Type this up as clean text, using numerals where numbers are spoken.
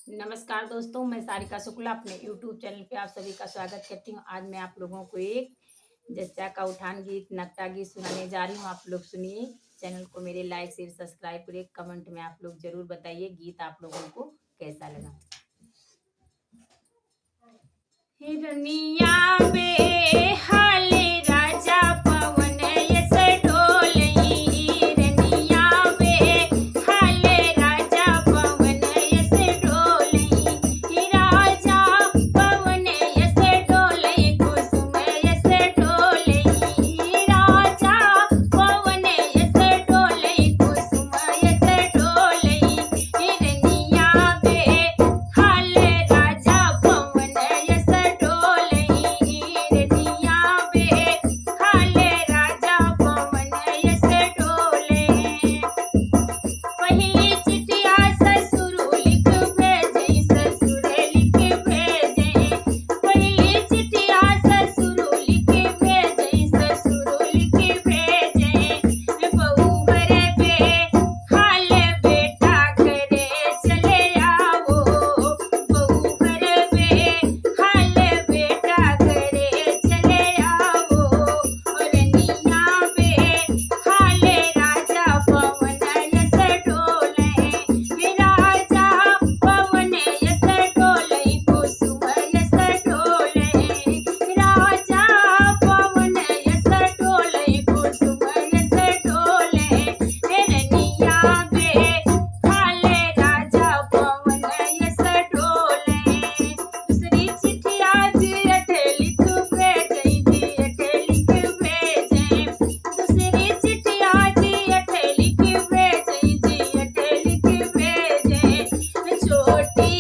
नमस्कार दोस्तों, मैं सारिका शुक्ला अपने यूट्यूब चैनल पे आप सभी का स्वागत करती हूँ। आज मैं आप लोगों को एक जच्चा का उठान गीत, नकटा गीत सुनाने जा रही हूँ। आप लोग सुनिए। चैनल को मेरे लाइक, शेयर, सब्सक्राइब करिए। कमेंट में आप लोग जरूर बताइए गीत आप लोगों को कैसा लगा। हिरनिया बे हाले राजा पवन यस डोलई, हिरनिया बे हाले राजा पवन यस डोलई, ही राजा पवन यस डोलई, कुसुम यस डोलई, ही राजा पवन यस डोलई, कुसुम यस डोलई, हिरनिया बे हाले राजा पवन यस डोलई, हिरनिया बे हाले राजा पवन यस डोलई। पहिली चिठिया ससुर लिख भेजे, ससुर लिख भेजे, पहिली चिठिया ससुर लिख भेजे, ससुर लिख भेजे, बहू घर पे हाल बेटा घरे चले आओ, बहू घर पे हाल बेटा घरे चले आओ, रनिया बे हाले राजा पवन यस डोलई, राजा पवन यस डोलई, कुसुम यस डोलई, राजा पवन यस डोलई, कुसुम यस डोलई, रनिया बे हाले राजा पवन यस डोलई। दूसरी चिठिया जियट लिख भेजई, जियट लिख भेजई, दूसरी चिठिया जियट लिख भेजई, जियट लिख भेजई, छोटी